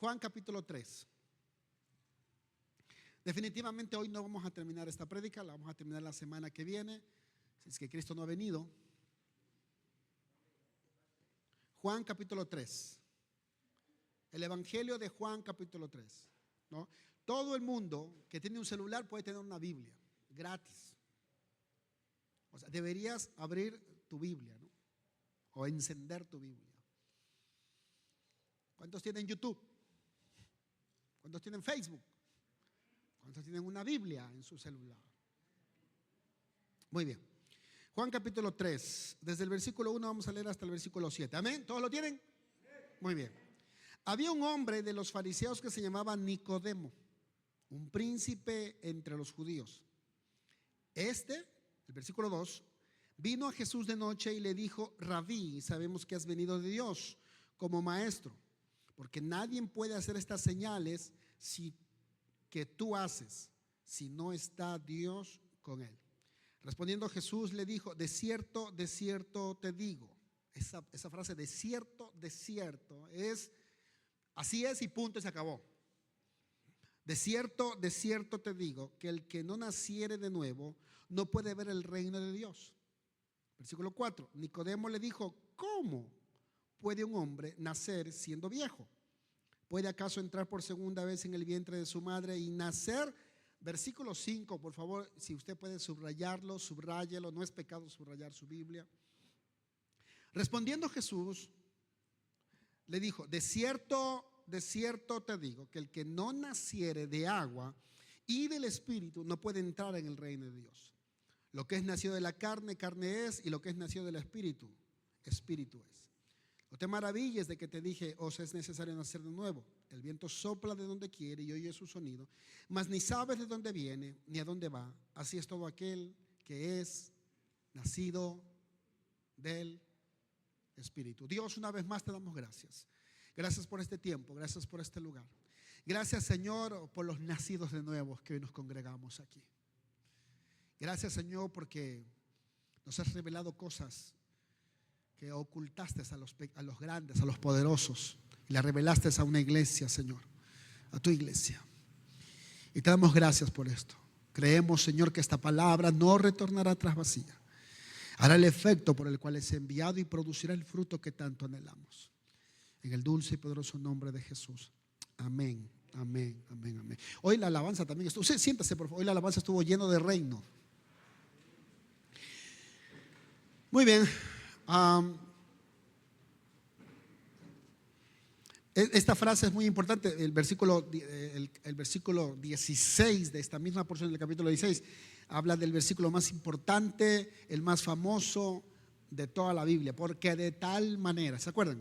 Juan capítulo 3. Definitivamente hoy no vamos a terminar esta prédica, la vamos a terminar la semana que viene, si es que Cristo no ha venido. Juan capítulo 3. El Evangelio de Juan capítulo 3, ¿no? Todo el mundo que tiene un celular puede tener una Biblia gratis. O sea, deberías abrir tu Biblia, ¿no? O encender tu Biblia. ¿Cuántos tienen YouTube? ¿Cuántos tienen Facebook? ¿Cuántos tienen una Biblia en su celular? Muy bien. Juan capítulo 3, desde el versículo 1 vamos a leer hasta el versículo 7. ¿Amén? ¿Todos lo tienen? Muy bien. Había un hombre de los fariseos que se llamaba Nicodemo, un príncipe entre los judíos. El versículo 2, vino a Jesús de noche y le dijo: Rabí, sabemos que has venido de Dios como maestro, porque nadie puede hacer estas señales que tú haces si no está Dios con él. Respondiendo Jesús le dijo: de cierto te digo. Esa frase de cierto es así es y punto, y se acabó. De cierto te digo que el que no naciere de nuevo no puede ver el reino de Dios. Versículo 4, Nicodemo le dijo: ¿cómo puede un hombre nacer siendo viejo? ¿Puede acaso entrar por segunda vez en el vientre de su madre y nacer? Versículo 5, por favor, si usted puede subrayarlo, subráyelo, no es pecado subrayar su Biblia. Respondiendo Jesús le dijo: de cierto te digo que el que no naciere de agua y del Espíritu no puede entrar en el reino de Dios. Lo que es nacido de la carne, carne es, y lo que es nacido del Espíritu, Espíritu es. No te maravilles de que te dije: os es necesario nacer de nuevo. El viento sopla de donde quiere y oye su sonido, mas ni sabes de dónde viene ni a dónde va. Así es todo aquel que es nacido del Espíritu. Dios, una vez más te damos gracias. Gracias por este tiempo, gracias por este lugar. Gracias, Señor, por los nacidos de nuevo que hoy nos congregamos aquí. Gracias, Señor, porque nos has revelado cosas que ocultaste a los grandes, a los poderosos, y las revelaste a una iglesia, Señor, a tu iglesia. Y te damos gracias por esto. Creemos, Señor, que esta palabra no retornará atrás vacía. Hará el efecto por el cual es enviado y producirá el fruto que tanto anhelamos. En el dulce y poderoso nombre de Jesús. Amén, amén, amén, amén. Hoy la alabanza también estuvo, usted siéntase por favor, hoy la alabanza estuvo lleno de reino. Muy bien. Esta frase es muy importante. El versículo 16 de esta misma porción del capítulo 16 habla del versículo más importante, el más famoso de toda la Biblia, porque de tal manera, ¿se acuerdan?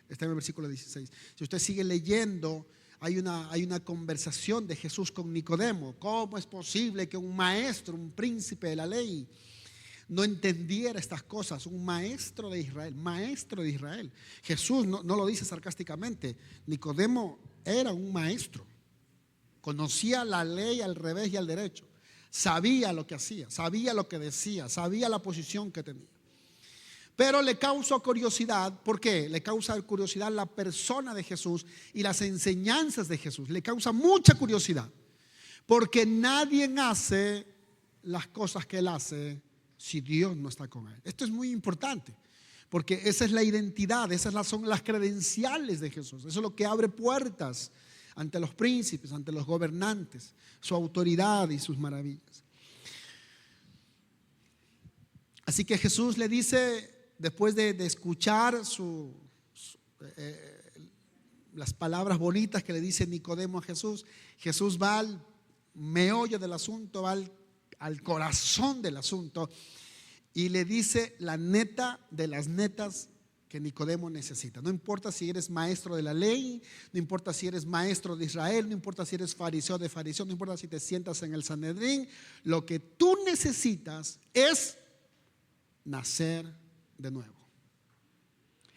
Está en el versículo 16. Si usted sigue leyendo, hay una conversación de Jesús con Nicodemo. ¿Cómo es posible que un maestro, un príncipe de la ley, no entendiera estas cosas? Un maestro de Israel. Jesús no lo dice sarcásticamente. Nicodemo era un maestro, conocía la ley al revés y al derecho, sabía lo que hacía, sabía lo que decía, sabía la posición que tenía. Pero le causó curiosidad. ¿Por qué? Le causa curiosidad la persona de Jesús y las enseñanzas de Jesús. Le causa mucha curiosidad, porque nadie hace las cosas que él hace si Dios no está con él. Esto es muy importante, porque esa es la identidad, son las credenciales de Jesús. Eso es lo que abre puertas ante los príncipes, ante los gobernantes, su autoridad y sus maravillas. Así que Jesús le dice, después de escuchar las palabras bonitas que le dice Nicodemo a Jesús, Jesús va al meollo del asunto, va al corazón del asunto y le dice la neta de las netas que Nicodemo necesita. No importa si eres maestro de la ley, no importa si eres maestro de Israel, no importa si eres fariseo de fariseos, no importa si te sientas en el Sanedrín, lo que tú necesitas es nacer de nuevo.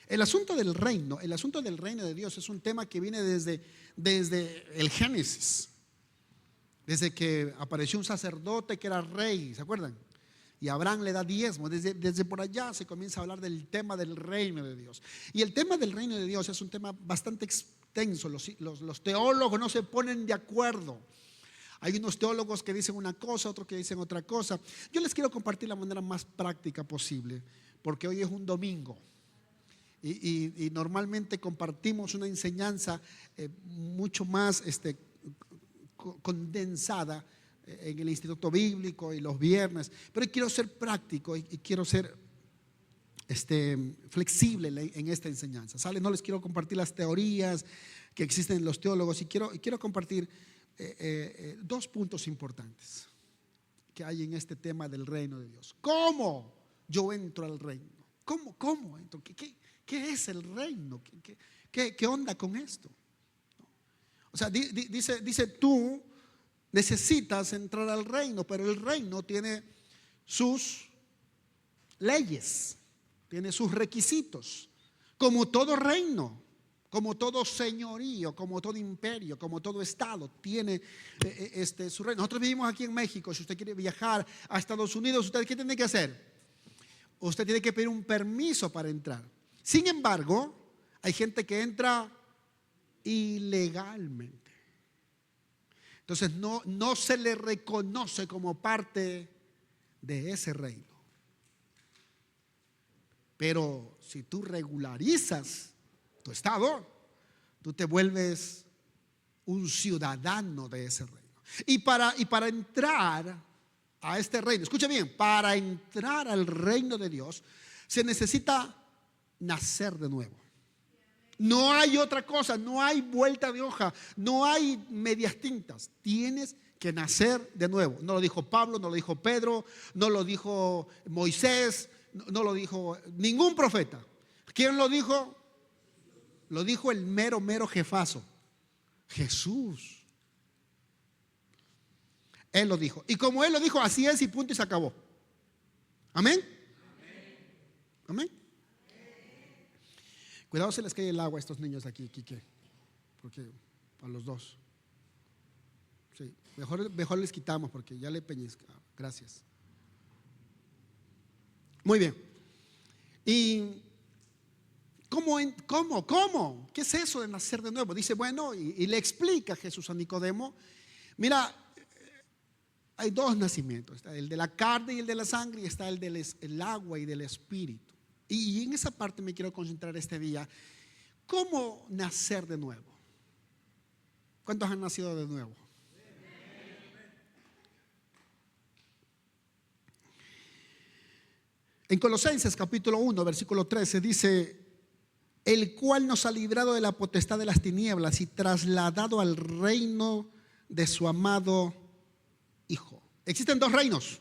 El asunto del reino de Dios es un tema que viene desde el Génesis. Desde que apareció un sacerdote que era rey, ¿se acuerdan? y Abraham le da diezmo. Desde por allá se comienza a hablar del tema del reino de Dios. Y el tema del reino de Dios es un tema bastante extenso. Los teólogos no se ponen de acuerdo. Hay unos teólogos que dicen una cosa, otros que dicen otra cosa. Yo les quiero compartir la manera más práctica posible, porque hoy es un domingo. Y normalmente compartimos una enseñanza mucho más condensada en el Instituto Bíblico y los viernes, pero quiero ser práctico y quiero ser flexible en esta enseñanza, ¿sale? No les quiero compartir las teorías que existen en los teólogos y quiero compartir dos puntos importantes que hay en este tema del reino de Dios. ¿Cómo yo entro al reino? ¿Cómo entro? ¿Qué es el reino? ¿Qué onda con esto? O sea, dice tú necesitas entrar al reino, pero el reino tiene sus leyes, tiene sus requisitos, como todo reino, como todo señorío, como todo imperio, como todo estado tiene su reino. Nosotros vivimos aquí en México. Si usted quiere viajar a Estados Unidos, ¿usted qué tiene que hacer? Usted tiene que pedir un permiso para entrar. Sin embargo, hay gente que entra ilegalmente. Entonces no se le reconoce como parte de ese reino. Pero si tú regularizas tu estado, tú te vuelves un ciudadano de ese reino. Y para entrar a este reino, escuche bien, para entrar al reino de Dios se necesita nacer de nuevo. No hay otra cosa, no hay vuelta de hoja, no hay medias tintas. Tienes que nacer de nuevo. No lo dijo Pablo, no lo dijo Pedro, no lo dijo Moisés, no lo dijo ningún profeta. ¿Quién lo dijo? Lo dijo el mero jefazo, Jesús. Él lo dijo. Y como Él lo dijo, así es y punto y se acabó. Amén. Amén. Cuidado se les cae el agua a estos niños de aquí, Quique, porque a los dos. Sí, mejor les quitamos porque ya le peñizca. Gracias. Muy bien. ¿Y cómo? ¿Qué es eso de nacer de nuevo? Dice, bueno, y le explica Jesús a Nicodemo. Mira, hay dos nacimientos. Está el de la carne y el de la sangre, y está el del agua y del espíritu. Y en esa parte me quiero concentrar este día. ¿Cómo nacer de nuevo? ¿Cuántos han nacido de nuevo? En Colosenses capítulo 1 versículo 13 dice: el cual nos ha librado de la potestad de las tinieblas y trasladado al reino de su amado Hijo. Existen dos reinos.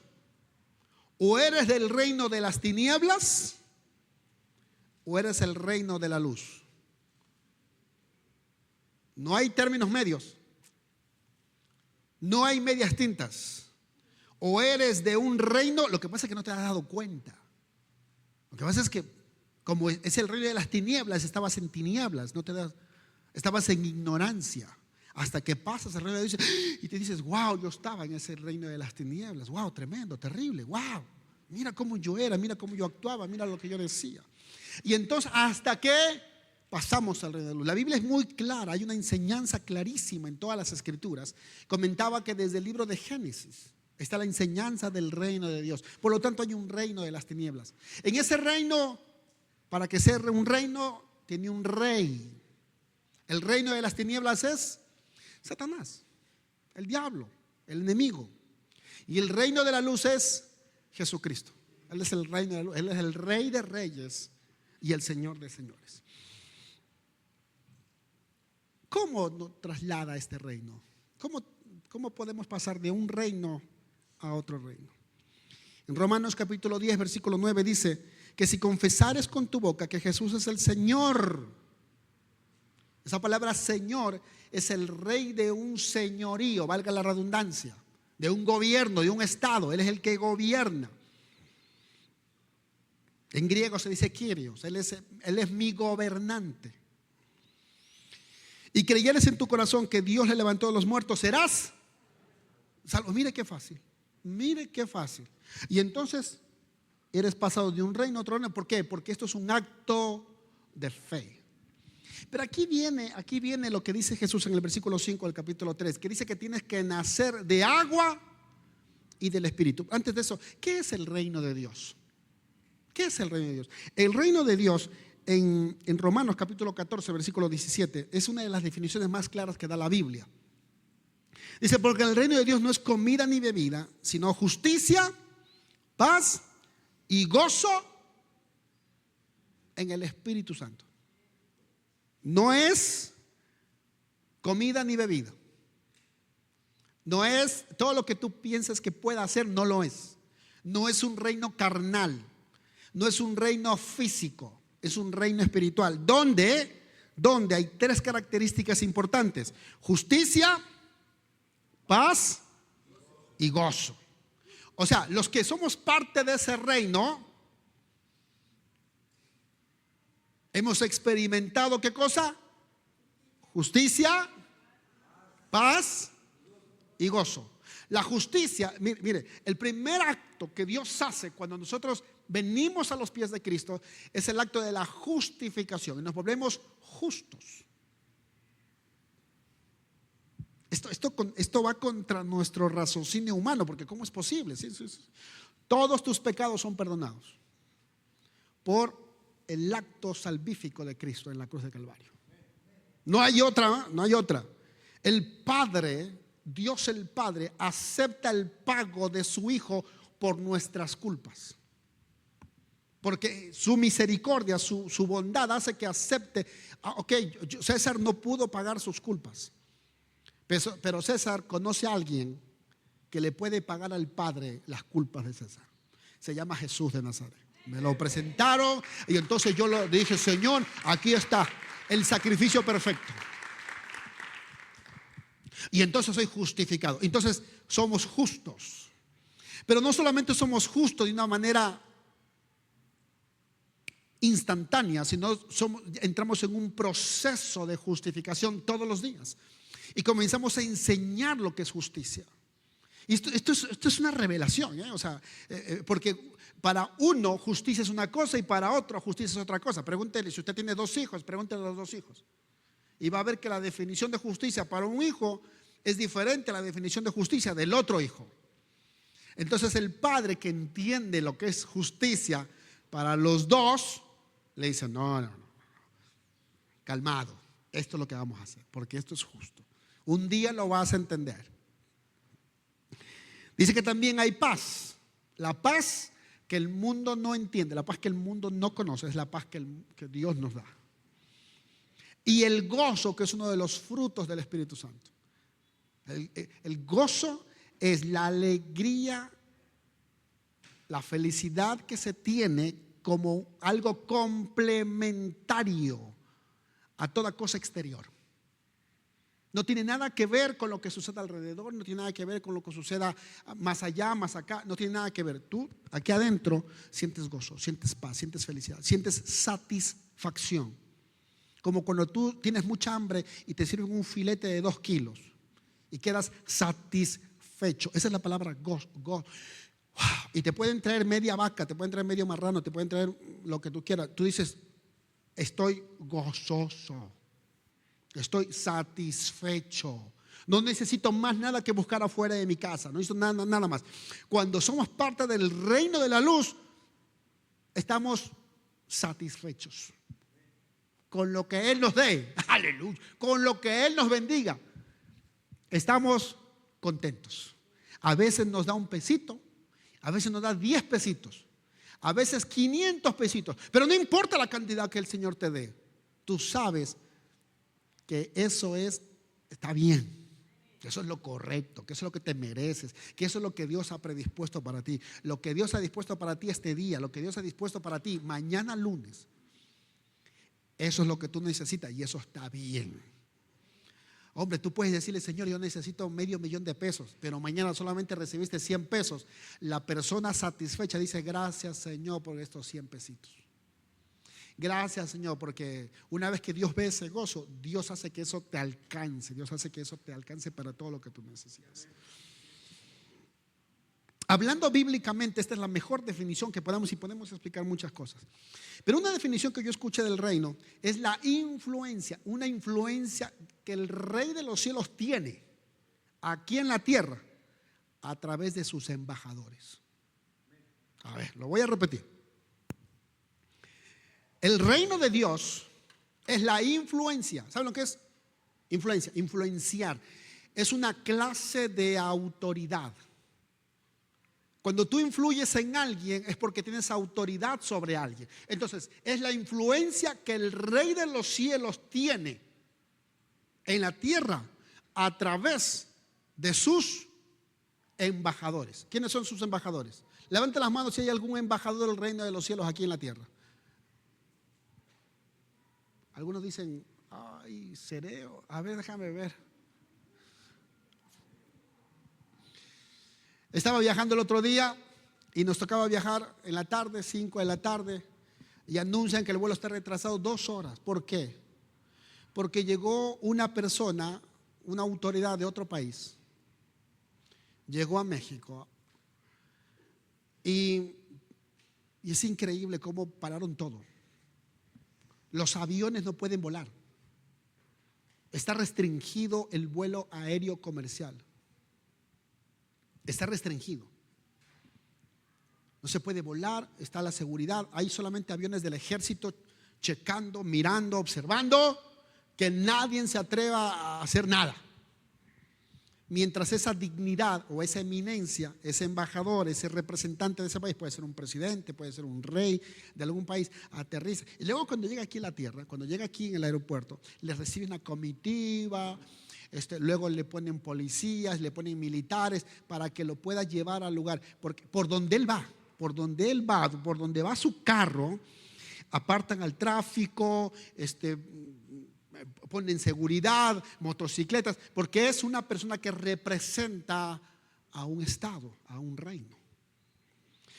O eres del reino de las tinieblas o eres el reino de la luz. No hay términos medios. No hay medias tintas. O eres de un reino, lo que pasa es que no te has dado cuenta. Lo que pasa es que como es el reino de las tinieblas, estabas en tinieblas, estabas en ignorancia. Hasta que pasas al reino de Dios y te dices, wow, yo estaba en ese reino de las tinieblas. Wow, tremendo, terrible, wow. Mira cómo yo era, mira cómo yo actuaba, mira lo que yo decía. Y entonces hasta que pasamos al reino de luz. La Biblia es muy clara, hay una enseñanza clarísima en todas las escrituras. Comentaba que desde el libro de Génesis está la enseñanza del reino de Dios. Por lo tanto hay un reino de las tinieblas. En ese reino, para que sea un reino, tiene un rey. El reino de las tinieblas es Satanás, el diablo, el enemigo. Y el reino de la luz es Jesucristo. Él es el reino de la luz, Él es el Rey de reyes y el Señor de señores. ¿Cómo nos traslada este reino? ¿Cómo podemos pasar de un reino a otro reino? En Romanos capítulo 10 versículo 9 dice que si confesares con tu boca que Jesús es el Señor, esa palabra Señor es el rey de un señorío, valga la redundancia, de un gobierno, de un estado. Él es el que gobierna. En griego se dice Kyrios, Él es mi gobernante. Y creyeres en tu corazón que Dios le levantó de los muertos, serás salvo. Mire qué fácil. Mire qué fácil. Y entonces eres pasado de un reino a otro reino. ¿Por qué? Porque esto es un acto de fe. Pero aquí viene lo que dice Jesús en el versículo 5 del capítulo 3, que dice que tienes que nacer de agua y del Espíritu. Antes de eso, ¿qué es el reino de Dios? ¿Qué es el reino de Dios? El reino de Dios en Romanos capítulo 14, versículo 17, es una de las definiciones más claras que da la Biblia. Dice, porque el reino de Dios no es comida ni bebida, sino justicia, paz y gozo en el Espíritu Santo. No es comida ni bebida. No es todo lo que tú piensas que pueda hacer, no lo es. No es un reino carnal. No es un reino físico. Es un reino espiritual. Donde hay tres características importantes: justicia, paz y gozo. O sea, los que somos parte de ese reino hemos experimentado ¿qué cosa? Justicia, paz y gozo. La justicia, mire, el primer acto que Dios hace cuando nosotros venimos a los pies de Cristo es el acto de la justificación y nos volvemos justos. Esto va contra nuestro raciocinio humano, porque ¿cómo es posible? Sí. Todos tus pecados son perdonados por el acto salvífico de Cristo en la cruz de Calvario. No hay otra. El Padre, Dios el Padre, acepta el pago de su Hijo por nuestras culpas. Porque su misericordia, su bondad hace que acepte. César no pudo pagar sus culpas, pero César conoce a alguien que le puede pagar al Padre las culpas de César. Se llama Jesús de Nazaret. Me lo presentaron y entonces yo le dije, Señor, aquí está el sacrificio perfecto. Y entonces soy justificado. Entonces somos justos. Pero no solamente somos justos de una manera instantánea, sino entramos en un proceso de justificación todos los días. Y comenzamos a enseñar lo que es justicia. Y esto es una revelación, ¿eh? Porque para uno justicia es una cosa y para otro justicia es otra cosa. Pregúntele, si usted tiene 2 hijos, pregúntele a los 2 hijos. Y va a ver que la definición de justicia para un hijo es diferente a la definición de justicia del otro hijo. Entonces el padre que entiende lo que es justicia para los dos, le dice, no, calmado, esto es lo que vamos a hacer, porque esto es justo. Un día lo vas a entender. Dice que también hay paz. La paz que el mundo no entiende, la paz que el mundo no conoce, es la paz que Dios nos da. Y el gozo, que es uno de los frutos del Espíritu Santo. El gozo es la alegría, la felicidad que se tiene como algo complementario a toda cosa exterior. No tiene nada que ver con lo que sucede alrededor, no tiene nada que ver con lo que suceda más allá, más acá, no tiene nada que ver. Tú aquí adentro sientes gozo, sientes paz, sientes felicidad, sientes satisfacción. Como cuando tú tienes mucha hambre y te sirven un filete de 2 kilos y quedas satisfecho. Esa es la palabra gozo. Y te pueden traer media vaca, te pueden traer medio marrano, te pueden traer lo que tú quieras. Tú dices, estoy gozoso. Estoy satisfecho. No necesito más nada que buscar afuera de mi casa. No necesito nada más. Cuando somos parte del reino de la luz, estamos satisfechos con lo que Él nos dé. Aleluya. Con lo que Él nos bendiga. Estamos contentos. A veces nos da un pesito, a veces nos da 10 pesitos, a veces 500 pesitos. Pero no importa la cantidad que el Señor te dé. Tú sabes que eso está bien, que eso es lo correcto, que eso es lo que te mereces, que eso es lo que Dios ha predispuesto para ti. Lo que Dios ha dispuesto para ti este día, lo que Dios ha dispuesto para ti mañana lunes, eso es lo que tú necesitas y eso está bien. Hombre, tú puedes decirle, Señor, yo necesito $500,000 pero mañana solamente recibiste 100 pesos. La persona satisfecha dice, gracias, Señor, por estos 100 pesitos. Gracias, Señor, porque una vez que Dios ve ese gozo, Dios hace que eso te alcance. Dios hace que eso te alcance para todo lo que tú necesitas. Hablando bíblicamente, esta es la mejor definición que podamos, y podemos explicar muchas cosas. Pero una definición que yo escuché del reino es la influencia, una influencia que el Rey de los cielos tiene aquí en la tierra a través de sus embajadores. A ver, lo voy a repetir. El reino de Dios es la influencia. ¿Saben lo que es? Influencia, influenciar. Es una clase de autoridad. Cuando tú influyes en alguien es porque tienes autoridad sobre alguien. Entonces, es la influencia que el Rey de los cielos tiene en la tierra a través de sus embajadores. ¿Quiénes son sus embajadores? Levante las manos si hay algún embajador del reino de los cielos aquí en la tierra. Algunos dicen, ay, Cereo. A ver, déjame ver. Estaba viajando el otro día y nos tocaba viajar en la tarde, 5 de la tarde, y anuncian que el vuelo está retrasado 2 horas. ¿Por qué? Porque llegó una persona, una autoridad de otro país, llegó a México y es increíble cómo pararon todo. Los aviones no pueden volar. Está restringido el vuelo aéreo comercial. Está restringido. No se puede volar, está la seguridad. Hay solamente aviones del ejército checando, mirando, observando, que nadie se atreva a hacer nada. Mientras esa dignidad o esa eminencia, ese embajador, ese representante de ese país, puede ser un presidente, puede ser un rey de algún país, aterriza. Y luego cuando llega aquí a la tierra, cuando llega aquí en el aeropuerto, le recibe una comitiva. Luego le ponen policías, le ponen militares para que lo pueda llevar al lugar, porque por donde él va, por donde va su carro, apartan al tráfico, ponen seguridad, motocicletas, porque es una persona que representa a un estado, a un reino.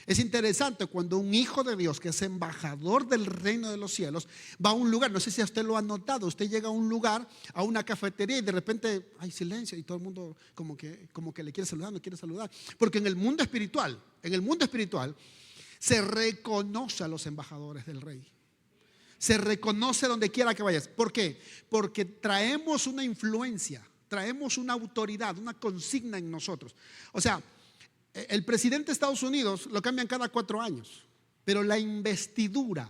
Es interesante cuando un hijo de Dios, que es embajador del reino de los cielos, va a un lugar. No sé si usted lo ha notado. Usted llega a un lugar, a una cafetería, y de repente hay silencio y todo el mundo como que le quiere saludar, no quiere saludar. Porque en el mundo espiritual se reconoce a los embajadores del rey. Se reconoce donde quiera que vayas. ¿Por qué? Porque traemos una influencia, traemos una autoridad, una consigna en nosotros. O sea, el presidente de Estados Unidos lo cambian cada 4 años, pero la investidura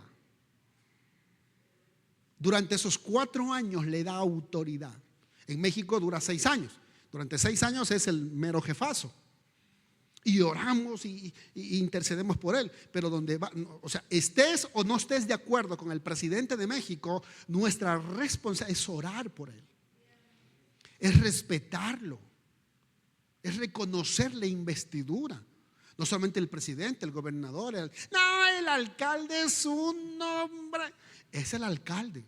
durante esos 4 años le da autoridad. En México dura 6 años. Durante 6 años es el mero jefazo. Y oramos y intercedemos por él. Pero donde va, o sea, estés o no estés de acuerdo con el presidente de México, nuestra responsabilidad es orar por él. Es respetarlo. Es reconocer la investidura. No solamente el presidente, el gobernador, el alcalde es un hombre. Es el alcalde.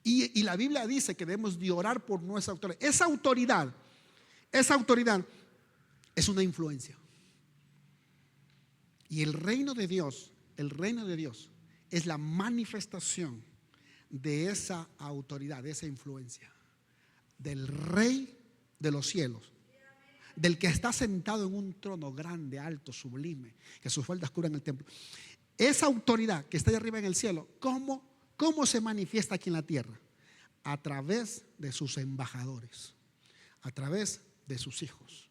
Y la Biblia dice que debemos de orar por nuestra autoridad. Esa autoridad es una influencia. Y el reino de Dios es la manifestación de esa autoridad, de esa influencia. Del Rey de los cielos, del que está sentado en un trono grande, alto, sublime, que sus faldas cubren el templo. Esa autoridad que está allá arriba en el cielo, ¿cómo se manifiesta aquí en la tierra? A través de sus embajadores, a través de sus hijos.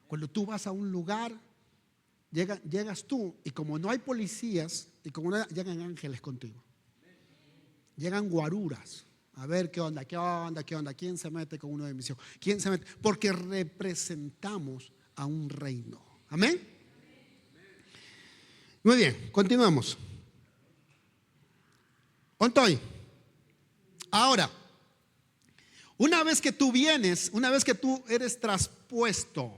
Cuando tú vas a un lugar, llegas tú, y como no hay policías, y como no, llegan ángeles contigo, llegan guaruras. A ver qué onda. ¿Quién se mete con uno de mis hijos? ¿Quién se mete? Porque representamos a un reino. Amén. Muy bien, continuamos. ¿Dónde? Ahora, una vez que tú vienes, una vez que tú eres traspuesto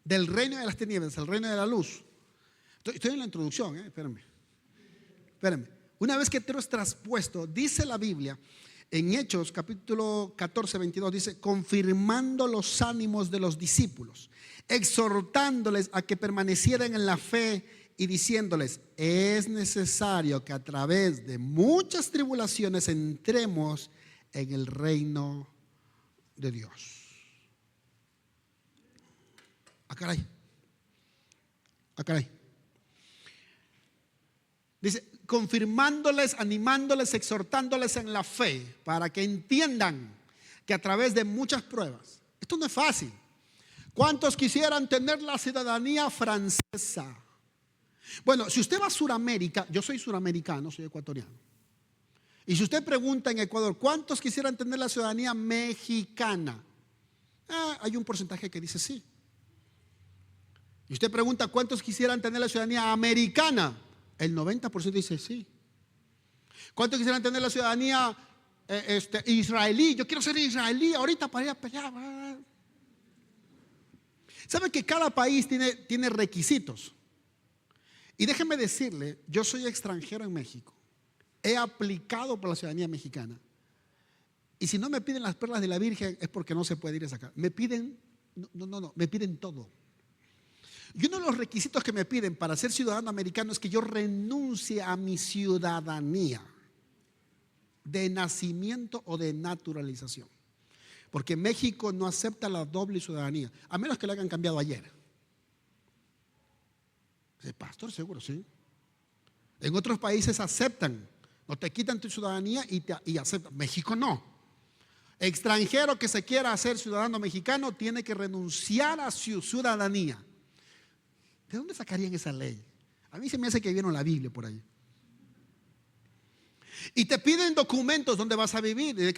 del reino de las tinieblas al reino de la luz. Estoy en la introducción, espérenme. Una vez que tú eres traspuesto, dice la Biblia en Hechos capítulo 14, 22, dice: confirmando los ánimos de los discípulos, exhortándoles a que permanecieran en la fe y diciéndoles: es necesario que a través de muchas tribulaciones entremos en el reino de Dios. Ah, caray. Ah, caray. Dice, confirmándoles, animándoles, exhortándoles en la fe, para que entiendan que a través de muchas pruebas, esto no es fácil. ¿Cuántos quisieran tener la ciudadanía francesa? Bueno, si usted va a Sudamérica, yo soy suramericano, soy ecuatoriano. Y si usted pregunta en Ecuador, ¿cuántos quisieran tener la ciudadanía mexicana? Hay un porcentaje que dice sí. Y usted pregunta, ¿cuántos quisieran tener la ciudadanía americana? El 90% dice sí. ¿Cuántos quisieran tener la ciudadanía israelí? Yo quiero ser israelí ahorita para ir a pelear. ¿Sabe que cada país tiene requisitos? Y déjeme decirle, yo soy extranjero en México. He aplicado por la ciudadanía mexicana. Y si no me piden las perlas de la Virgen es porque no se puede ir a sacar. Me piden, me piden todo. Y uno de los requisitos que me piden para ser ciudadano americano es que yo renuncie a mi ciudadanía de nacimiento o de naturalización. Porque México no acepta la doble ciudadanía, a menos que la hayan cambiado ayer. Pastor, seguro, sí. En otros países aceptan, no te quitan tu ciudadanía y aceptan. México no. Extranjero que se quiera hacer ciudadano mexicano tiene que renunciar a su ciudadanía. ¿De dónde sacarían esa ley? A mí se me hace que vieron la Biblia por ahí. Y te piden documentos, dónde vas a vivir,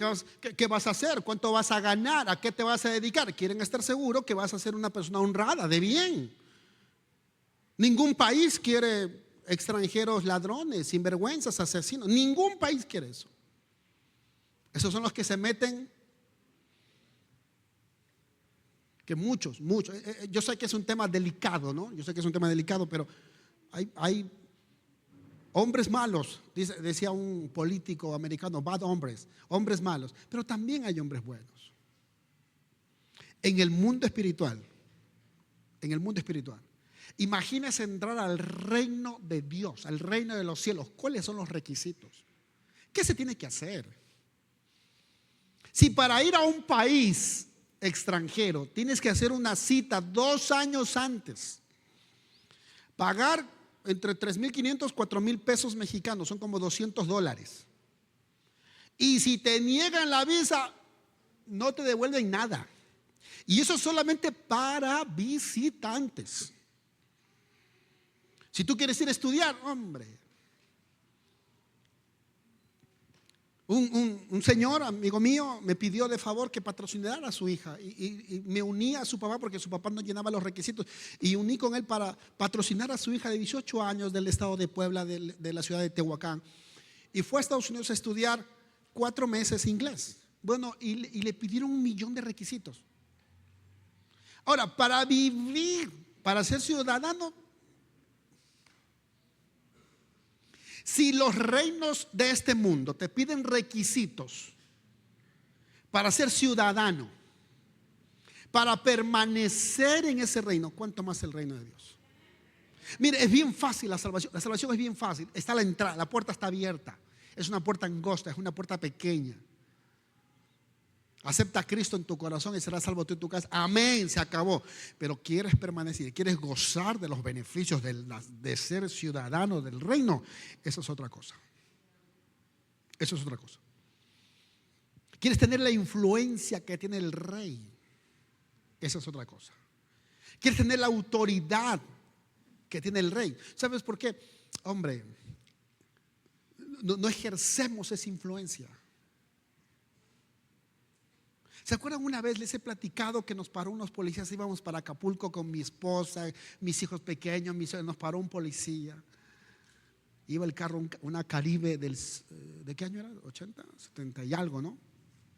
qué vas a hacer, cuánto vas a ganar, a qué te vas a dedicar. Quieren estar seguros que vas a ser una persona honrada, de bien. Ningún país quiere extranjeros ladrones, sinvergüenzas, asesinos. Ningún país quiere eso. Esos son los que se meten, que muchos. Yo sé que es un tema delicado, ¿no? Yo sé que es un tema delicado, pero hay hombres malos, decía un político americano, bad hombres, hombres malos, pero también hay hombres buenos. En el mundo espiritual, imagínese entrar al reino de Dios, al reino de los cielos. ¿Cuáles son los requisitos? ¿Qué se tiene que hacer? Si para ir a un país extranjero tienes que hacer una cita 2 años antes, pagar entre 3,500, 4,000 pesos mexicanos, son como $200. Y si te niegan la visa, no te devuelven nada. Y eso es solamente para visitantes. Si tú quieres ir a estudiar, hombre. Un señor, amigo mío, me pidió de favor que patrocinara a su hija y me uní a su papá porque su papá no llenaba los requisitos y uní con él para patrocinar a su hija de 18 años del estado de Puebla, de la ciudad de Tehuacán, y fue a Estados Unidos a estudiar 4 meses inglés. Bueno, y le pidieron 1,000,000 de requisitos. Ahora, para vivir, para ser ciudadano, si los reinos de este mundo te piden requisitos para ser ciudadano, para permanecer en ese reino, ¿cuánto más el reino de Dios? Mire, es bien fácil la salvación. La salvación es bien fácil. Está la entrada, la puerta está abierta. Es una puerta angosta, es una puerta pequeña. Acepta a Cristo en tu corazón y serás salvo tú en tu casa. Amén, se acabó. Pero quieres permanecer, quieres gozar de los beneficios de ser ciudadano del reino. Eso es otra cosa. Eso es otra cosa. Quieres tener la influencia que tiene el rey. Esa es otra cosa. Quieres tener la autoridad que tiene el rey. ¿Sabes por qué? Hombre, no ejercemos esa influencia. ¿Se acuerdan una vez les he platicado que nos paró unos policías? Íbamos para Acapulco con mi esposa, mis hijos pequeños, nos paró un policía. Iba el carro, una Caribe ¿de qué año era? 80, 70 y algo, ¿no?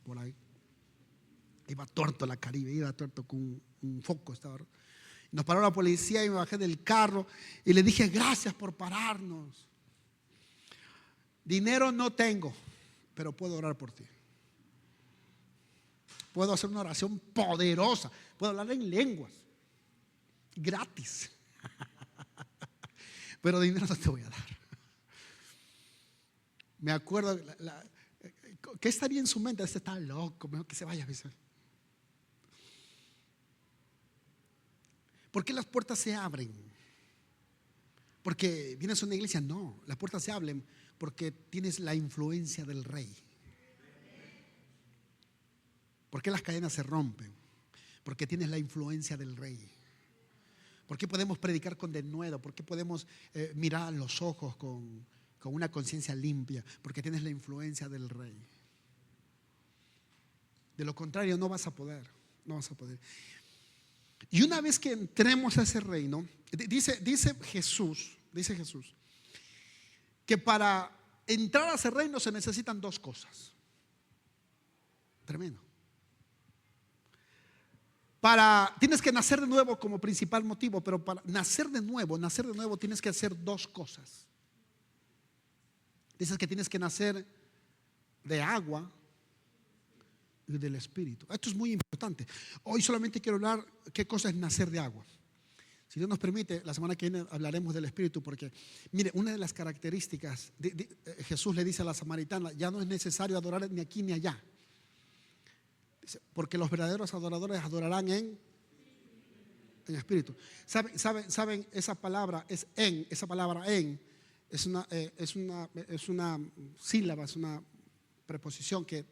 Por ahí. Iba tuerto la Caribe, iba tuerto con un foco. Nos paró la policía y me bajé del carro y le dije, gracias por pararnos. Dinero no tengo, pero puedo orar por ti. Puedo hacer una oración poderosa. Puedo hablar en lenguas. Gratis. Pero dinero no te voy a dar. Me acuerdo, ¿qué estaría en su mente? Este está loco, mejor que se vaya. ¿Por qué las puertas se abren? ¿Porque vienes a una iglesia? No, las puertas se abren porque tienes la influencia del Rey. ¿Por qué las cadenas se rompen? Porque tienes la influencia del Rey. ¿Por qué podemos predicar con denuedo? ¿Por qué podemos mirar a los ojos con una conciencia limpia? Porque tienes la influencia del Rey. De lo contrario no vas a poder. No vas a poder. Y una vez que entremos a ese reino, dice Jesús que para entrar a ese reino se necesitan dos cosas. Tremendo. Tienes que nacer de nuevo como principal motivo, pero para nacer de nuevo tienes que hacer dos cosas. Dices que tienes que nacer de agua y del Espíritu. Esto es muy importante. Hoy solamente quiero hablar qué cosa es nacer de agua. Si Dios nos permite, la semana que viene hablaremos del Espíritu, porque mire, una de las características, Jesús le dice a la samaritana, ya no es necesario adorar ni aquí ni allá, porque los verdaderos adoradores adorarán en Espíritu. ¿Saben? Esa palabra es en, esa palabra en es una sílaba, es una preposición que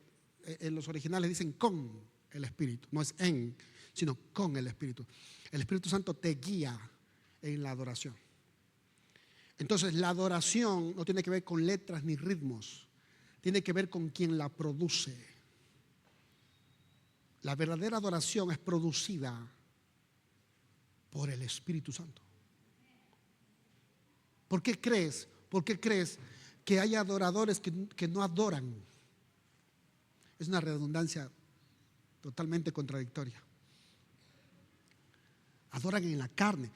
en los originales dicen con el Espíritu. No es en, sino con el Espíritu. El Espíritu Santo te guía en la adoración. Entonces la adoración no tiene que ver con letras ni ritmos, tiene que ver con quien la produce. La verdadera adoración es producida por el Espíritu Santo. ¿Por qué crees que hay adoradores que no adoran? Es una redundancia totalmente contradictoria. Adoran en la carne,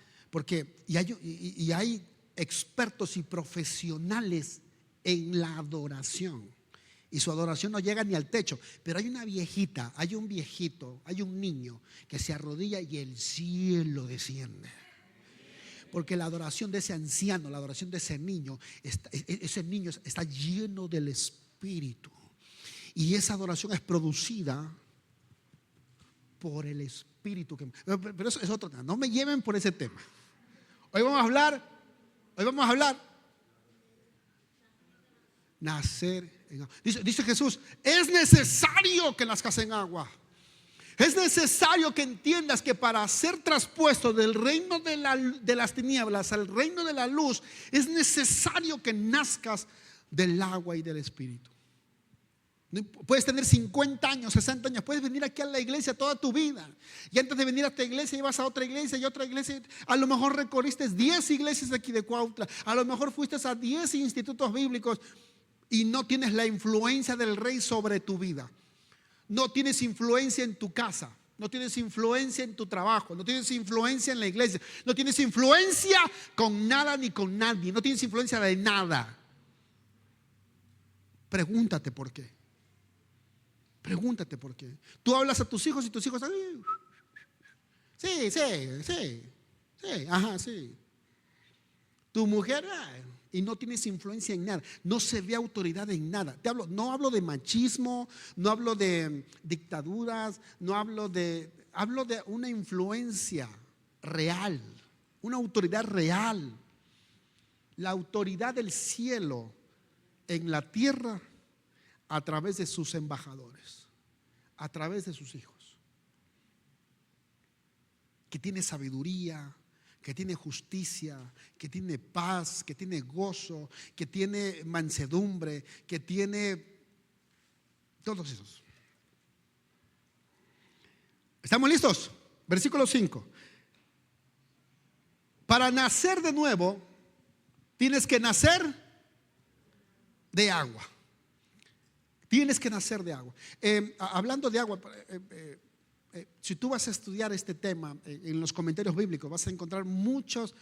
y hay expertos y profesionales en la adoración. Y su adoración no llega ni al techo. Pero hay una viejita, hay un viejito, hay un niño que se arrodilla y el cielo desciende. Porque la adoración de ese anciano, la adoración de ese niño está lleno del Espíritu. Y esa adoración es producida por el Espíritu. Pero eso es otro tema. No me lleven por ese tema. Hoy vamos a hablar nacer en agua. Dice Jesús, es necesario que nazcas en agua. Es necesario que entiendas que para ser traspuesto del reino de las tinieblas al reino de la luz, es necesario que nazcas del agua y del Espíritu. Puedes tener 50 años, 60 años, puedes venir aquí a la iglesia toda tu vida, y antes de venir a esta iglesia ibas a otra iglesia y otra iglesia. A lo mejor recorriste 10 iglesias aquí de Cuautla, a lo mejor fuiste a 10 institutos bíblicos y no tienes la influencia del Rey sobre tu vida. No tienes influencia en tu casa, no tienes influencia en tu trabajo, no tienes influencia en la iglesia, no tienes influencia con nada ni con nadie, no tienes influencia de nada. Pregúntate por qué. Pregúntate por qué. Tú hablas a tus hijos y tus hijos están, sí, ajá, sí. Tu mujer, y no tienes influencia en nada, no se ve autoridad en nada. No hablo de machismo, no hablo de dictaduras, hablo de una influencia real, una autoridad real. La autoridad del cielo en la tierra a través de sus embajadores, a través de sus hijos, que tiene sabiduría, que tiene justicia, que tiene paz, que tiene gozo, que tiene mansedumbre, que tiene todos esos. ¿Estamos listos? Versículo 5. Para nacer de nuevo, tienes que nacer de agua. Tienes que nacer de agua. Hablando de agua, si tú vas a estudiar este tema en los comentarios bíblicos, vas a encontrar muchas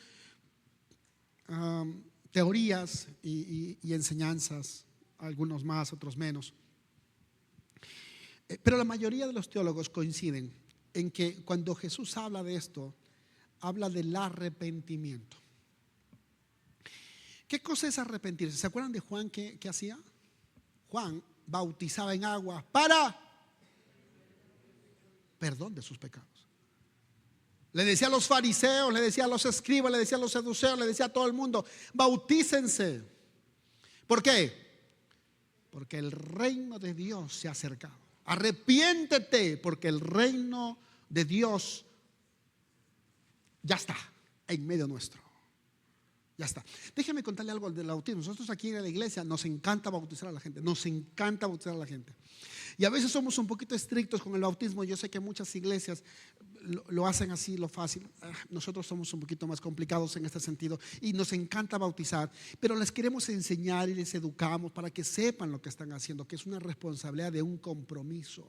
teorías y enseñanzas, algunos más, otros menos. Pero la mayoría de los teólogos coinciden en que cuando Jesús habla de esto, habla del arrepentimiento. ¿Qué cosa es arrepentirse? ¿Se acuerdan de Juan qué hacía? Juan bautizaba en agua para perdón de sus pecados. Le decía a los fariseos, le decía a los escribas, le decía a los saduceos, le decía a todo el mundo: bautícense. ¿Por qué? Porque el reino de Dios se ha acercado. Arrepiéntete, porque el reino de Dios ya está en medio nuestro. Ya está. Déjeme contarle algo del bautismo. Nosotros aquí en la iglesia nos encanta bautizar a la gente. Nos encanta bautizar a la gente. Y a veces somos un poquito estrictos con el bautismo. Yo sé que muchas iglesias lo hacen así, lo fácil. Nosotros somos un poquito más complicados en este sentido y nos encanta bautizar, pero les queremos enseñar y les educamos para que sepan lo que están haciendo, que es una responsabilidad de un compromiso.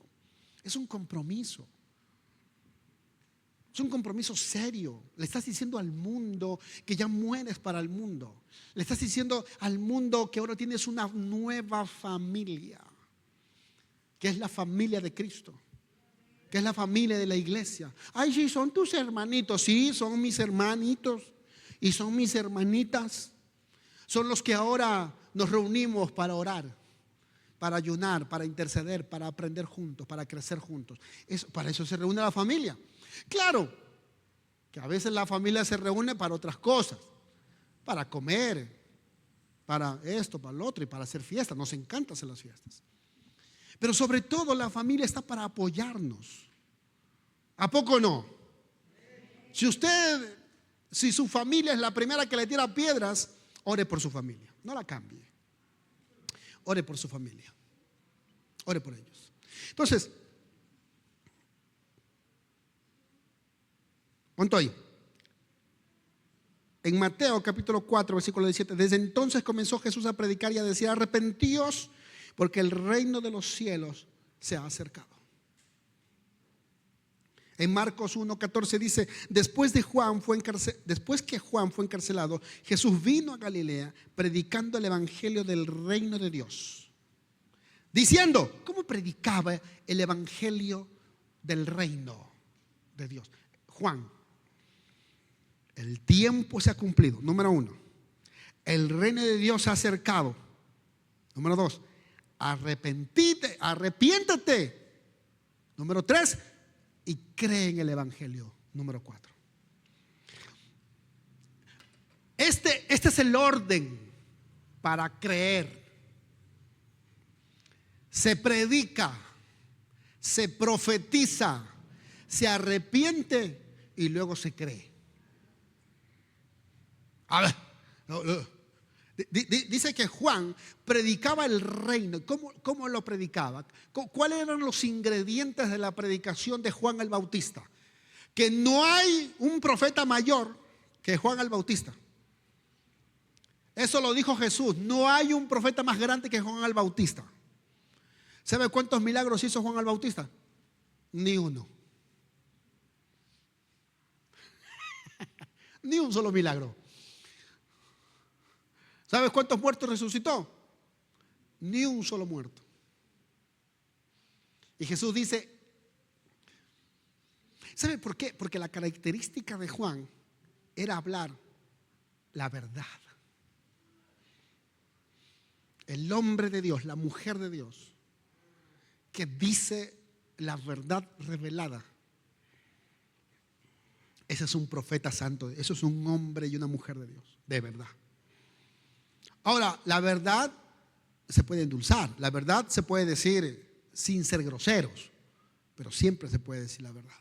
Es un compromiso. Es un compromiso serio. Le estás diciendo al mundo que ya mueres para el mundo. Le estás diciendo al mundo que ahora tienes una nueva familia, que es la familia de Cristo, que es la familia de la iglesia. Ay, sí, son tus hermanitos. Sí, son mis hermanitos y son mis hermanitas. Son los que ahora nos reunimos para orar, para ayunar, para interceder, para aprender juntos, para crecer juntos. Para eso se reúne la familia. Claro que a veces la familia se reúne para otras cosas, para comer, para esto, para lo otro y para hacer fiestas. Nos encanta hacer las fiestas. Pero sobre todo la familia está para apoyarnos. ¿A poco no? Si su familia es la primera que le tira piedras, ore por su familia, no la cambie. Ore por su familia, ore por ellos. Entonces, ¿cuánto hay? En Mateo capítulo 4 versículo 17: desde entonces comenzó Jesús a predicar y a decir: arrepentíos, porque el reino de los cielos se ha acercado. En Marcos 1:14 dice: después que Juan fue encarcelado, Jesús vino a Galilea predicando el evangelio del reino de Dios, diciendo. ¿Cómo predicaba el evangelio del reino de Dios? Juan: el tiempo se ha cumplido. Número 1, el reino de Dios se ha acercado. Número 2, arrepiéntate. Número 3, y cree en el evangelio. Número 4. Este es el orden para creer. Se predica, se profetiza, se arrepiente y luego se cree. A ver, dice que Juan predicaba el reino. ¿Cómo lo predicaba? ¿Cuáles eran los ingredientes de la predicación de Juan el Bautista? Que no hay un profeta mayor que Juan el Bautista. Eso lo dijo Jesús. No hay un profeta más grande que Juan el Bautista. ¿Sabe cuántos milagros hizo Juan el Bautista? Ni uno. Ni un solo milagro. ¿Sabes cuántos muertos resucitó? Ni un solo muerto. Y Jesús dice, ¿sabe por qué? Porque la característica de Juan era hablar la verdad. El hombre de Dios, la mujer de Dios, que dice la verdad revelada. Ese es un profeta santo. Eso es un hombre y una mujer de Dios, de verdad. Ahora, la verdad se puede endulzar, la verdad se puede decir sin ser groseros, pero siempre se puede decir la verdad.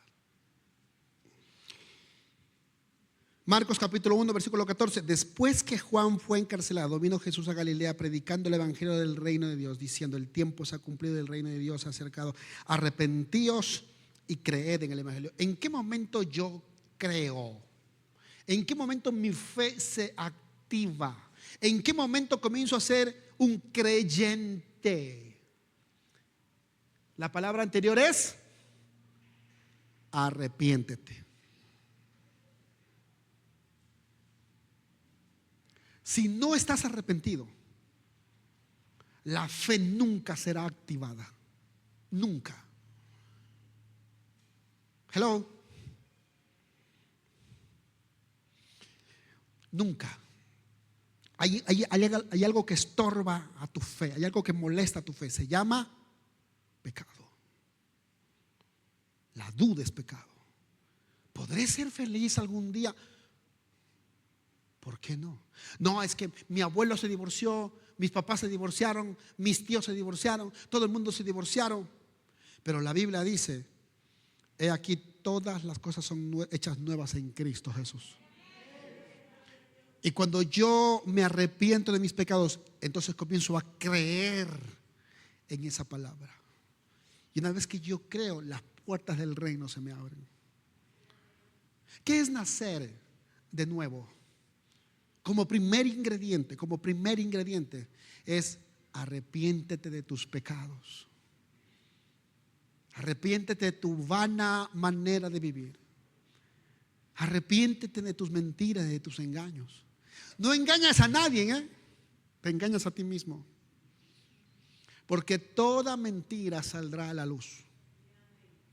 Marcos capítulo 1 versículo 14: después que Juan fue encarcelado, vino Jesús a Galilea predicando el evangelio del reino de Dios, diciendo: el tiempo se ha cumplido, el reino de Dios se ha acercado, arrepentíos y creed en el evangelio. ¿En qué momento yo creo? ¿En qué momento mi fe se activa? ¿En qué momento comienzo a ser un creyente? La palabra anterior es arrepiéntete. Si no estás arrepentido, la fe nunca será activada. Nunca. Hello. Nunca. Hay algo que estorba a tu fe, hay algo que molesta a tu fe. Se llama pecado. La duda es pecado. ¿podré ser feliz algún día? ¿Por qué no? No, es que mi abuelo se divorció, mis papás se divorciaron, mis tíos se divorciaron, todo el mundo se divorciaron. Pero la Biblia dice: he aquí, todas las cosas son hechas nuevas en Cristo Jesús. Y cuando yo me arrepiento de mis pecados, entonces comienzo a creer en esa palabra. Y una vez que yo creo, las puertas del reino se me abren. ¿Qué es nacer de nuevo? Como primer ingrediente es: arrepiéntete de tus pecados. Arrepiéntete de tu vana manera de vivir. Arrepiéntete de tus mentiras, de tus engaños. No engañas a nadie, te engañas a ti mismo. Porque toda mentira saldrá a la luz.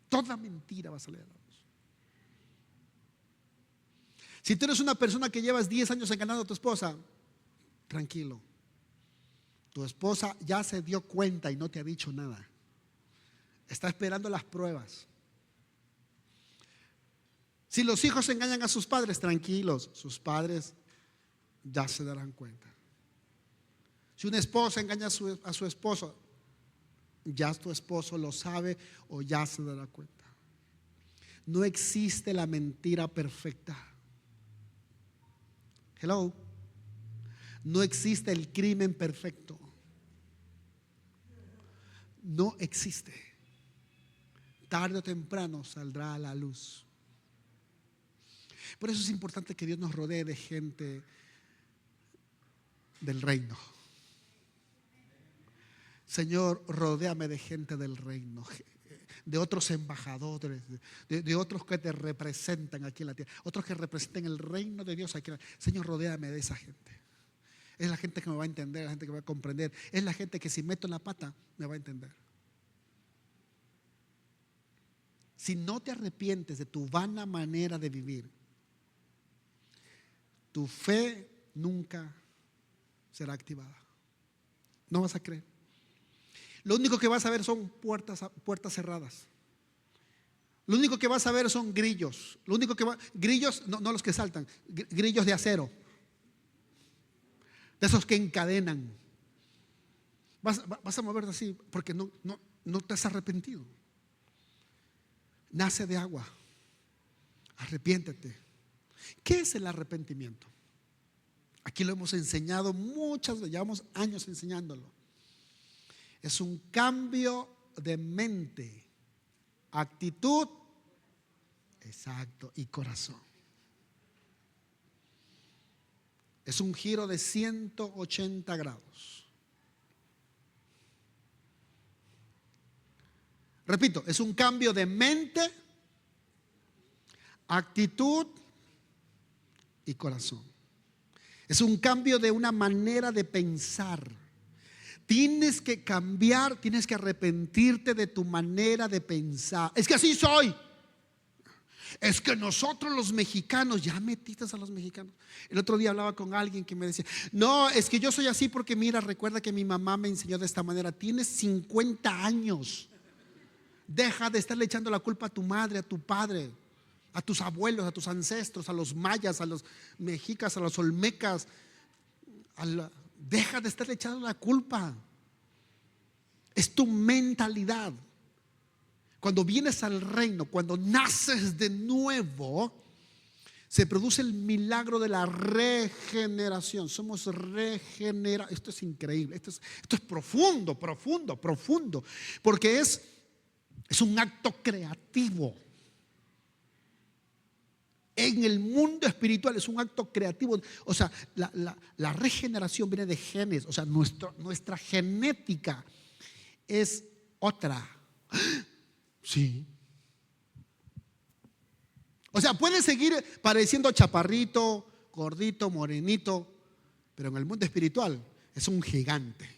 Toda mentira va a salir a la luz. Si tú eres una persona que llevas 10 años engañando a tu esposa, tranquilo. Tu esposa ya se dio cuenta y no te ha dicho nada. Está esperando las pruebas. Si los hijos engañan a sus padres, tranquilos, sus padres ya se darán cuenta. Si una esposa engaña a su esposo, ya tu esposo lo sabe o ya se dará cuenta. No existe la mentira perfecta. Hello. No existe el crimen perfecto. No existe. Tarde o temprano saldrá a la luz. Por eso es importante que Dios nos rodee de gente del reino. Señor, rodéame de gente del reino, de otros embajadores, de otros que te representan aquí en la tierra, otros que representen el reino de Dios aquí en la tierra. Señor, rodéame de esa gente. Es la gente que me va a entender, la gente que me va a comprender. Es la gente que si meto en la pata me va a entender. Si no te arrepientes de tu vana manera de vivir, tu fe nunca será activada. No vas a creer. Lo único que vas a ver son puertas cerradas. Lo único que vas a ver son grillos. Grillos, no los que saltan, grillos de acero, de esos que encadenan. Vas a moverte así porque no te has arrepentido. Nace de agua. Arrepiéntete. ¿Qué es el arrepentimiento? Aquí lo hemos enseñado muchas veces, llevamos años enseñándolo. Es un cambio de mente, actitud, exacto, y corazón. Es un giro de 180 grados. Repito, es un cambio de mente, actitud y corazón. Es un cambio de una manera de pensar. Tienes que cambiar, tienes que arrepentirte de tu manera de pensar. Es que así soy. Es que nosotros los mexicanos, ya metiste a los mexicanos. El otro día hablaba con alguien que me decía: no, es que yo soy así porque mira, recuerda que mi mamá me enseñó de esta manera. Tienes 50 años. Deja de estarle echando la culpa a tu madre, a tu padre, a tus abuelos, a tus ancestros, a los mayas, a los mexicas, a los olmecas. Deja de estarle echando la culpa. Es tu mentalidad. Cuando vienes al reino, cuando naces de nuevo, se produce el milagro de la regeneración. Somos regenerados. Esto es increíble. Esto es profundo, profundo, profundo. Porque es un acto creativo. En el mundo espiritual es un acto creativo. O sea, la regeneración viene de genes. O sea, nuestra genética es otra. Sí. O sea, puede seguir pareciendo chaparrito, gordito, morenito, pero en el mundo espiritual es un gigante,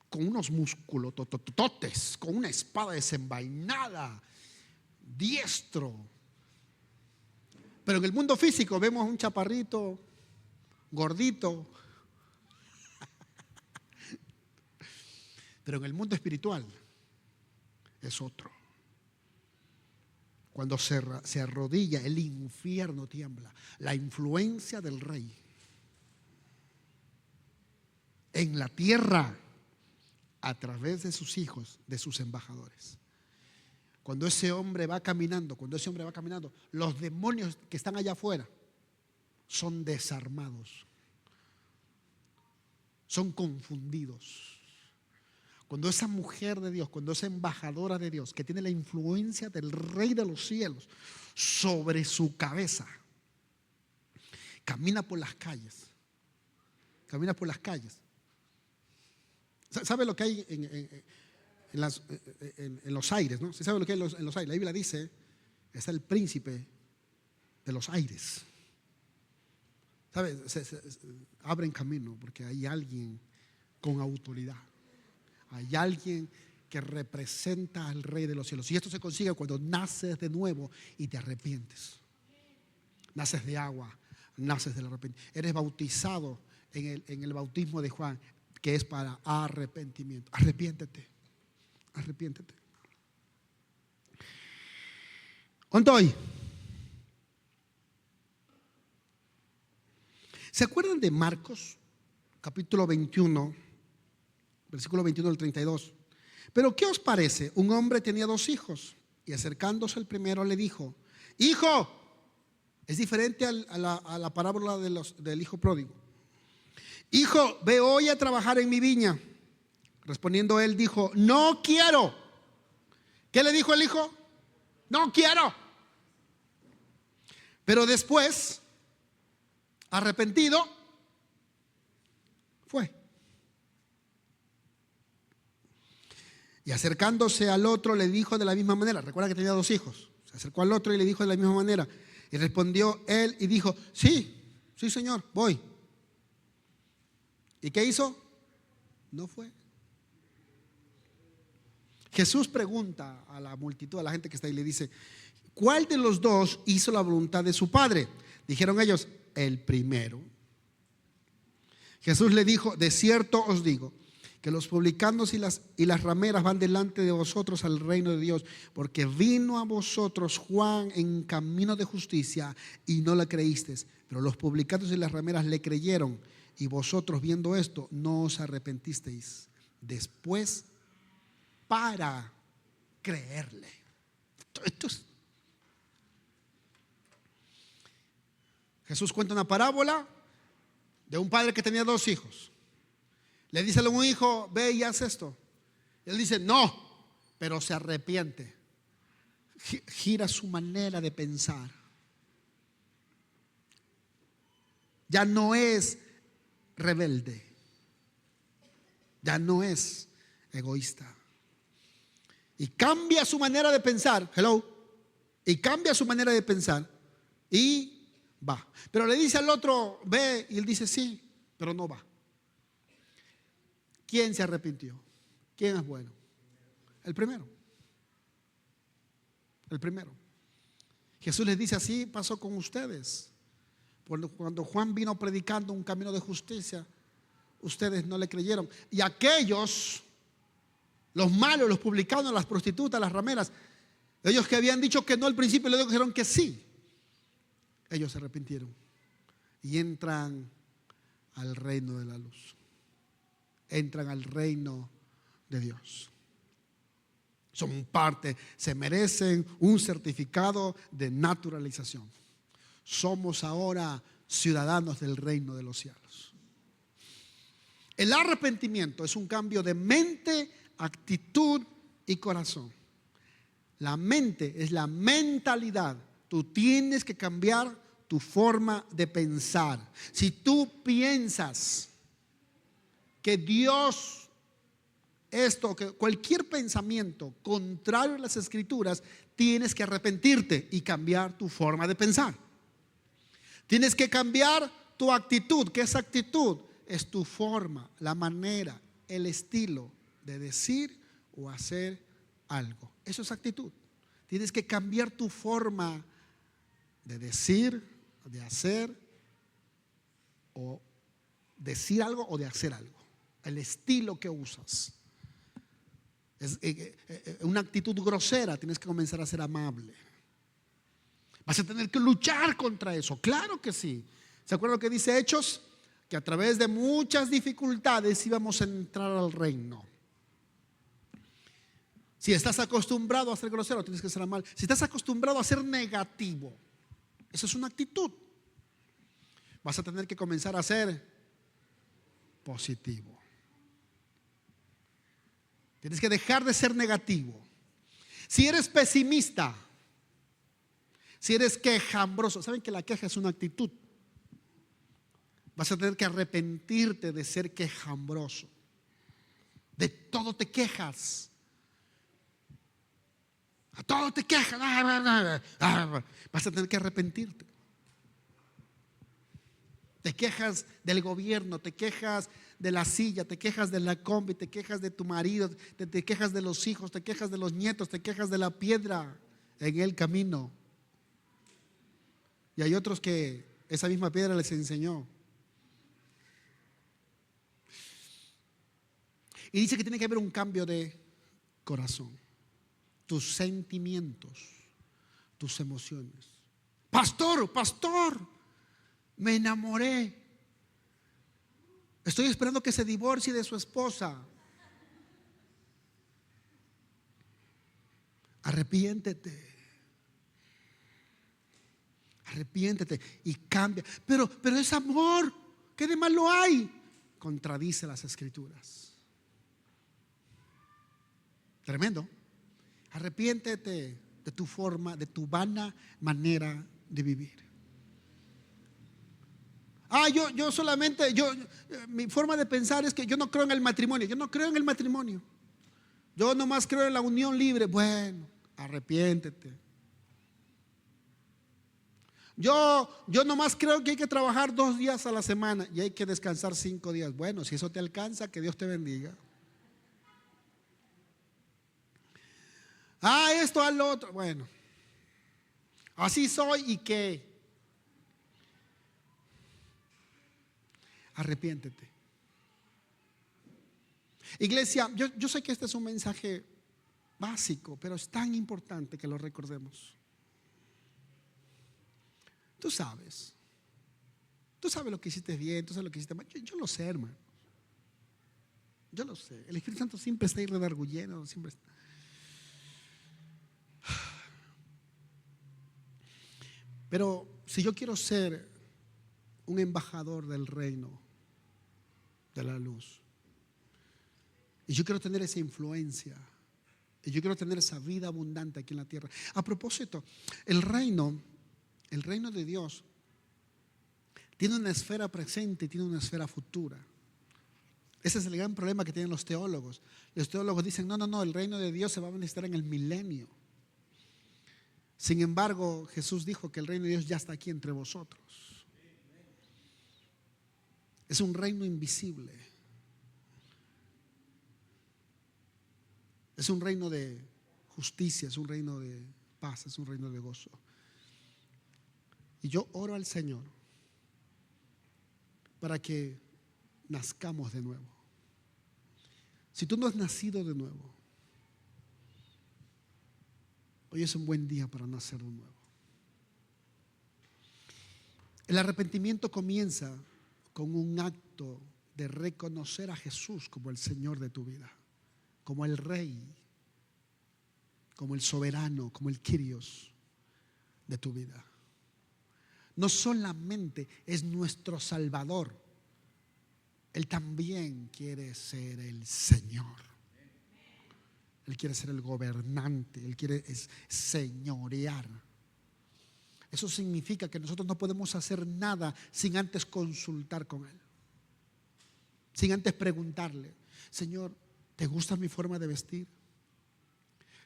con unos músculos totototes, con una espada desenvainada, diestro. Pero en el mundo físico vemos un chaparrito, gordito. Pero en el mundo espiritual es otro. Cuando se arrodilla, el infierno tiembla. La influencia del rey en la tierra a través de sus hijos, de sus embajadores. Cuando ese hombre va caminando, los demonios que están allá afuera son desarmados, son confundidos. Cuando esa mujer de Dios, cuando esa embajadora de Dios, que tiene la influencia del Rey de los cielos sobre su cabeza, camina por las calles, ¿sabe lo que hay en los aires? ¿No? ¿Sí sabe lo que hay en los aires? La Biblia dice, está el príncipe de los aires. ¿Sabe? Abren camino porque hay alguien con autoridad. Hay alguien que representa al Rey de los cielos. Y esto se consigue cuando naces de nuevo y te arrepientes. Naces de agua, naces del arrepentimiento. Eres bautizado en el bautismo de Juan, que es para arrepentimiento. Arrepiéntete. ¿Dónde estoy? ¿Se acuerdan de Marcos, capítulo 21, versículo 21 al 32? Pero ¿qué os parece? Un hombre tenía 2 hijos y acercándose el primero le dijo: hijo, es diferente a la parábola del hijo pródigo. Hijo, ve hoy a trabajar en mi viña. Respondiendo él dijo: no quiero. ¿Qué le dijo el hijo? No quiero. Pero después, arrepentido, fue. Y acercándose al otro le dijo de la misma manera. Recuerda que tenía 2 hijos. Se acercó al otro y le dijo de la misma manera. Y respondió él y dijo: sí señor, voy. ¿Y qué hizo? No fue. Jesús pregunta a la multitud, a la gente que está ahí, le dice: ¿cuál de los 2 hizo la voluntad de su padre? Dijeron ellos: el primero. Jesús le dijo: de cierto os digo que los publicanos y las rameras van delante de vosotros al reino de Dios, porque vino a vosotros Juan en camino de justicia y no le creísteis, pero los publicanos y las rameras le creyeron, y vosotros, viendo esto, no os arrepentisteis después para creerle. Jesús cuenta una parábola de un padre que tenía 2 hijos. Le dice a un hijo: ve y haz esto. Él dice: no, pero se arrepiente. Gira su manera de pensar. Ya no es rebelde, ya no es egoísta, y cambia su manera de pensar. Y cambia su manera de pensar y va. Pero le dice al otro: ve, y él dice: sí, pero no va. ¿Quién se arrepintió? ¿Quién es bueno? El primero. Jesús les dice: así pasó con ustedes. Cuando Juan vino predicando un camino de justicia, ustedes no le creyeron. Y aquellos, los malos, los publicanos, las prostitutas, las rameras, ellos que habían dicho que no al principio, luego dijeron que sí, ellos se arrepintieron y entran al reino de la luz. Entran al reino de Dios. Son parte, se merecen un certificado de naturalización. Somos ahora ciudadanos del reino de los cielos. El arrepentimiento es un cambio de mente, actitud y corazón. La mente es la mentalidad. Tú tienes que cambiar tu forma de pensar. Si tú piensas que Dios, que cualquier pensamiento contrario a las Escrituras, tienes que arrepentirte y cambiar tu forma de pensar. Tienes que cambiar tu actitud, que esa actitud es tu forma, la manera, el estilo de decir o hacer algo. Eso es actitud. Tienes que cambiar tu forma de decir, de hacer, o decir algo o de hacer algo. El estilo que usas. Es una actitud grosera, tienes que comenzar a ser amable. Vas a tener que luchar contra eso, claro que sí. ¿Se acuerdan lo que dice Hechos? Que a través de muchas dificultades íbamos a entrar al reino. Si estás acostumbrado a ser grosero, tienes que ser amable. Si estás acostumbrado a ser negativo, esa es una actitud. Vas a tener que comenzar a ser positivo. Tienes que dejar de ser negativo. Si eres pesimista, si eres quejambroso, saben que la queja es una actitud. Vas a tener que arrepentirte de ser quejambroso. De todo te quejas. A todo te quejas. Vas a tener que arrepentirte. Te quejas del gobierno, te quejas de la silla, te quejas de la combi, te quejas de tu marido, te quejas de los hijos, te quejas de los nietos, te quejas de la piedra en el camino. Y hay otros que esa misma piedra les enseñó. Y dice que tiene que haber un cambio de corazón. Tus sentimientos, tus emociones. Pastor, me enamoré. Estoy esperando que se divorcie de su esposa. Arrepiéntete. Arrepiéntete y cambia. Pero es amor. ¿Qué de malo hay? Contradice las escrituras. Tremendo. Arrepiéntete de tu forma, de tu vana manera de vivir. Yo solamente, mi forma de pensar es que yo no creo en el matrimonio. Yo no creo en el matrimonio. Yo nomás creo en la unión libre. Bueno, arrepiéntete. Yo nomás creo que hay que trabajar 2 días a la semana y hay que descansar 5 días. Bueno, si eso te alcanza, que Dios te bendiga. Esto al otro. Bueno, así soy y qué. Arrepiéntete. Iglesia, yo sé que este es un mensaje básico, pero es tan importante que lo recordemos. Tú sabes lo que hiciste bien, tú sabes lo que hiciste mal. Yo lo sé, hermano. Yo lo sé. El Espíritu Santo siempre está ahí redarguyendo, siempre está. Pero si yo quiero ser un embajador del reino de la luz, y yo quiero tener esa influencia, y yo quiero tener esa vida abundante aquí en la tierra. A propósito, el reino de Dios tiene una esfera presente y tiene una esfera futura. Ese es el gran problema que tienen los teólogos. Los teólogos dicen, no, el reino de Dios se va a manifestar en el milenio. Sin embargo, Jesús dijo que el reino de Dios ya está aquí entre vosotros. Es un reino invisible. Es un reino de justicia, es un reino de paz, es un reino de gozo. Y yo oro al Señor para que nazcamos de nuevo. Si tú no has nacido de nuevo, hoy es un buen día para nacer de nuevo. El arrepentimiento comienza con un acto de reconocer a Jesús como el Señor de tu vida, como el Rey, como el soberano, como el Kyrios de tu vida. No solamente es nuestro Salvador, Él también quiere ser el Señor. Él quiere ser el gobernante, Él quiere señorear. Eso significa que nosotros no podemos hacer nada sin antes consultar con Él, sin antes preguntarle: Señor, ¿te gusta mi forma de vestir?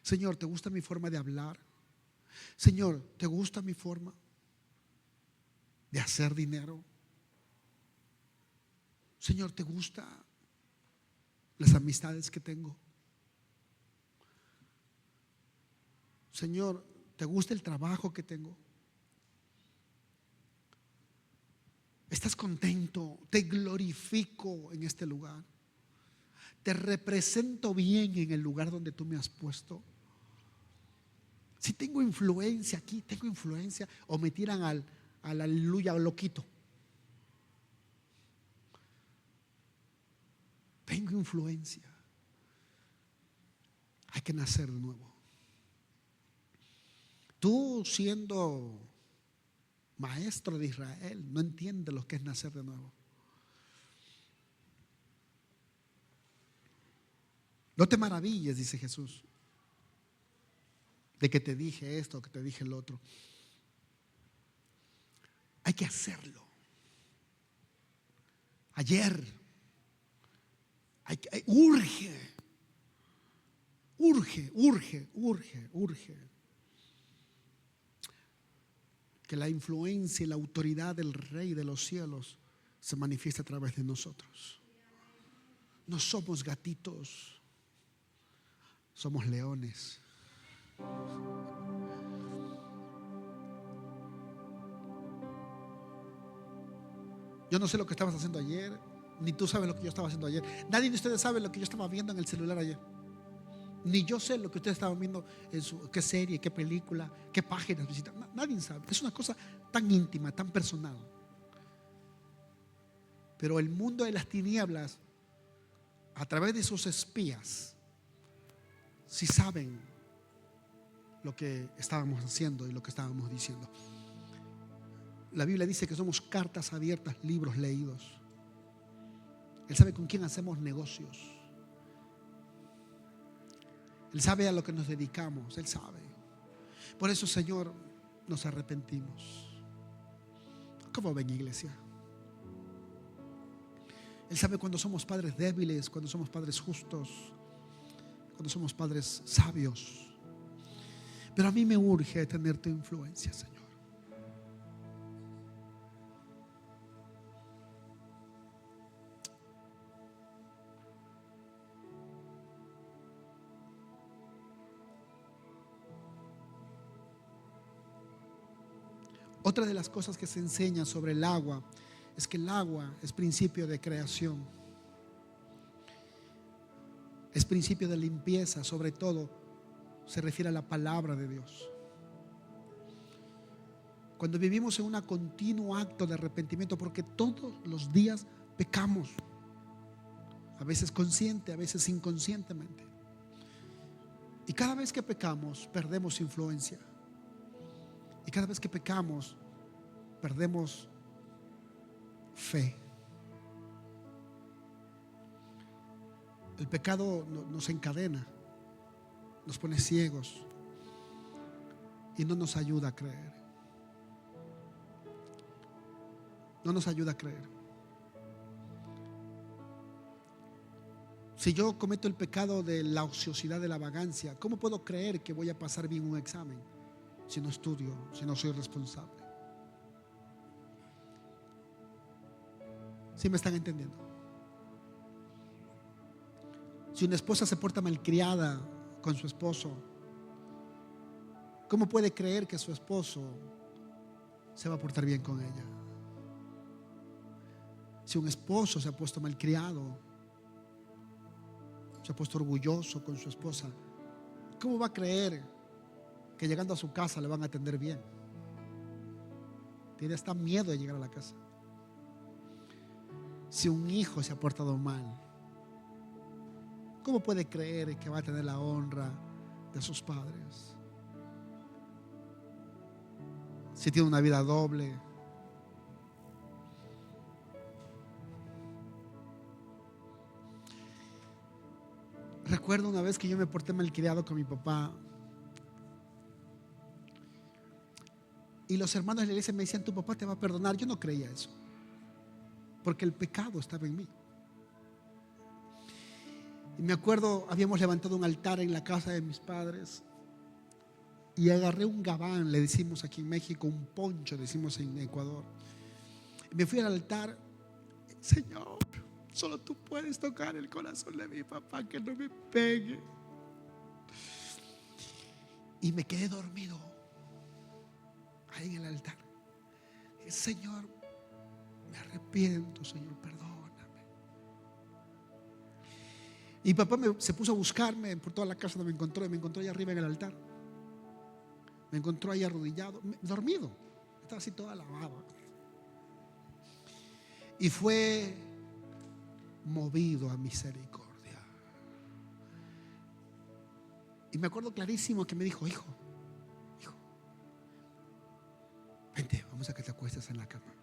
Señor, ¿te gusta mi forma de hablar? Señor, ¿te gusta mi forma de hacer dinero? Señor, ¿te gusta las amistades que tengo? Señor, ¿te gusta el trabajo que tengo? ¿Estás contento? Te glorifico en este lugar. Te represento bien en el lugar donde tú me has puesto. Si tengo influencia aquí, tengo influencia, o me tiran al aleluya loquito. Tengo influencia. Hay que nacer de nuevo. Tú, siendo maestro de Israel, no entiendes lo que es nacer de nuevo. No te maravilles, dice Jesús, de que te dije esto, que te dije el otro. Hay que hacerlo. Ayer urge que la influencia y la autoridad del Rey de los cielos se manifieste a través de nosotros. No somos gatitos, somos leones. Yo no sé lo que estabas haciendo ayer, ni tú sabes lo que yo estaba haciendo ayer. Nadie de ustedes sabe lo que yo estaba viendo en el celular ayer. Ni yo sé lo que ustedes estaban viendo en qué serie, qué película, qué páginas visitan. Nadie sabe. Es una cosa tan íntima, tan personal. Pero el mundo de las tinieblas, a través de sus espías, sí saben lo que estábamos haciendo y lo que estábamos diciendo. La Biblia dice que somos cartas abiertas, libros leídos. Él sabe con quién hacemos negocios. Él sabe a lo que nos dedicamos. Él sabe. Por eso, Señor, nos arrepentimos. ¿Cómo ven, iglesia? Él sabe cuando somos padres débiles, cuando somos padres justos, cuando somos padres sabios. Pero a mí me urge tener tu influencia, Señor. Otra de las cosas que se enseña sobre el agua es que el agua es principio de creación, es principio de limpieza. Sobre todo se refiere a la palabra de Dios. Cuando vivimos en un continuo acto de arrepentimiento, porque todos los días pecamos, a veces consciente, a veces inconscientemente, y cada vez que pecamos perdemos influencia. Y cada vez que pecamos, perdemos fe. El pecado nos encadena, nos pone ciegos y no nos ayuda a creer. No nos ayuda a creer. Si yo cometo el pecado de la ociosidad, de la vagancia, ¿cómo puedo creer que voy a pasar bien un examen si no estudio, si no soy responsable? ¿Sí me están entendiendo? Si una esposa se porta malcriada con su esposo, ¿cómo puede creer que su esposo se va a portar bien con ella? Si un esposo se ha puesto malcriado, se ha puesto orgulloso con su esposa, ¿cómo va a creer que llegando a su casa le van a atender bien? Tiene hasta miedo de llegar a la casa. Si un hijo se ha portado mal, ¿cómo puede creer que va a tener la honra de sus padres? Si tiene una vida doble. Recuerdo una vez que yo me porté malcriado con mi papá, y los hermanos de la iglesia me decían: tu papá te va a perdonar. Yo no creía eso, porque el pecado estaba en mí. Y me acuerdo, habíamos levantado un altar en la casa de mis padres, y agarré un gabán, le decimos aquí en México, un poncho, decimos en Ecuador. Y me fui al altar. Señor, solo tú puedes tocar el corazón de mi papá, que no me pegue. Y me quedé dormido ahí en el altar. Y, Señor, me arrepiento, Señor, perdóname. Y papá se puso a buscarme por toda la casa donde me encontró, y me encontró allá arriba en el altar. Me encontró ahí arrodillado, dormido. Estaba así toda lavada. Y fue movido a misericordia. Y me acuerdo clarísimo que me dijo: hijo, vente, vamos a que te acuestes en la cama.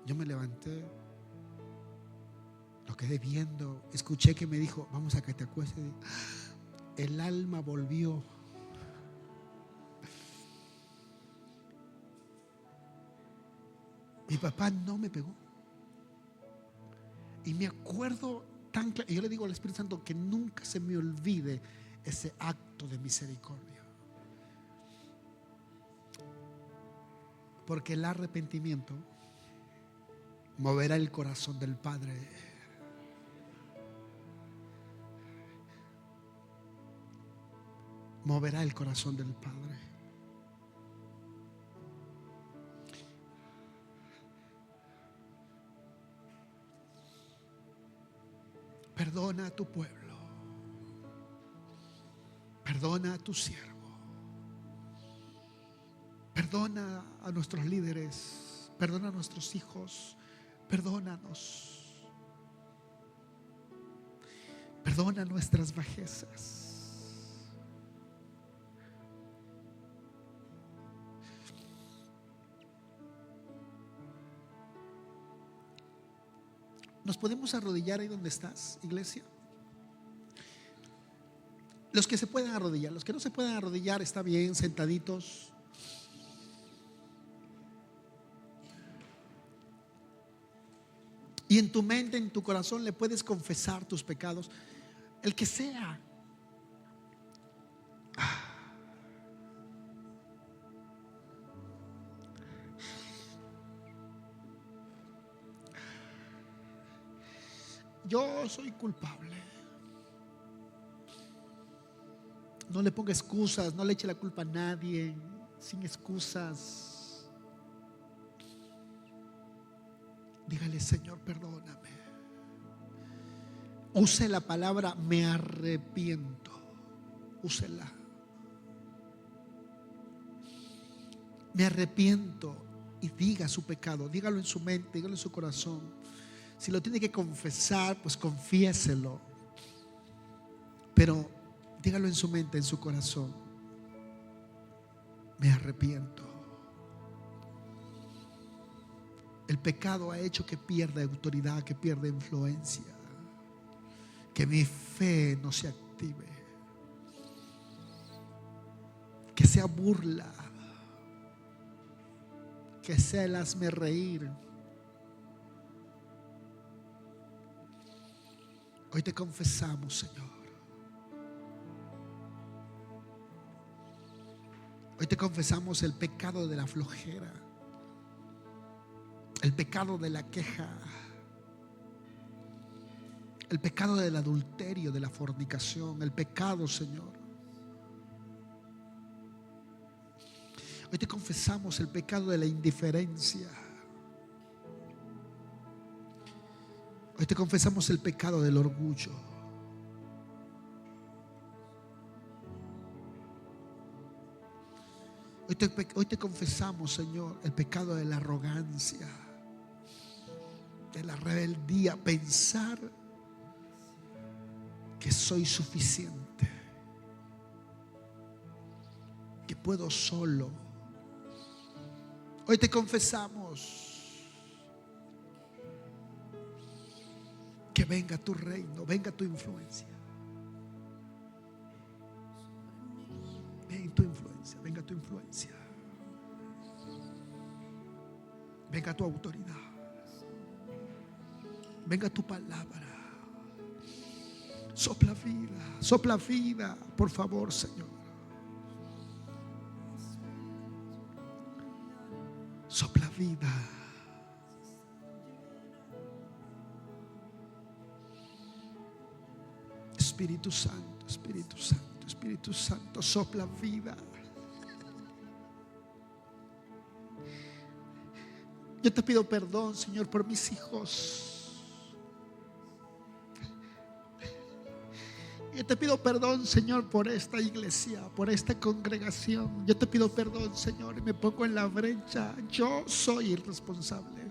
Yo me levanté, lo quedé viendo, escuché que me dijo: vamos a que te acuestes. El alma volvió. Mi papá no me pegó. Y me acuerdo tan claro, y yo le digo al Espíritu Santo que nunca se me olvide ese acto de misericordia. Porque el arrepentimiento moverá el corazón del Padre. Moverá el corazón del Padre. Perdona a tu pueblo. Perdona a tu siervo. Perdona a nuestros líderes. Perdona a nuestros hijos. Perdónanos. Perdona nuestras bajezas. ¿Nos podemos arrodillar ahí donde estás, iglesia? Los que se puedan arrodillar, los que no se puedan arrodillar, está bien, sentaditos. Y en tu mente, en tu corazón, le puedes confesar tus pecados, el que sea. Yo soy culpable. No le ponga excusas, no le eche la culpa a nadie, sin excusas. Dígale: Señor, perdóname. Use la palabra me arrepiento. Úsela. Me arrepiento. Y diga su pecado, dígalo en su mente, dígalo en su corazón. Si lo tiene que confesar, pues confiéselo. Pero dígalo en su mente, en su corazón: me arrepiento. El pecado ha hecho que pierda autoridad, que pierda influencia, que mi fe no se active, que sea burla, que sea el hazme reír. Hoy te confesamos, Señor. Hoy te confesamos el pecado de la flojera, el pecado de la queja, el pecado del adulterio, de la fornicación, el pecado, Señor. Hoy te confesamos el pecado de la indiferencia. Hoy te confesamos el pecado del orgullo. Hoy te confesamos, Señor, el pecado de la arrogancia, de la rebeldía, pensar que soy suficiente, que puedo solo. Hoy te confesamos que venga tu reino, venga tu influencia. Venga tu influencia, venga tu influencia. Venga tu autoridad. Venga tu palabra. Sopla vida, por favor, Señor. Sopla vida. Espíritu Santo, Espíritu Santo, Espíritu Santo, sopla vida. Yo te pido perdón, Señor, por mis hijos Yo te pido perdón, Señor, por esta iglesia, por esta congregación. Yo te pido perdón, Señor, y me pongo en la brecha. Yo soy el responsable.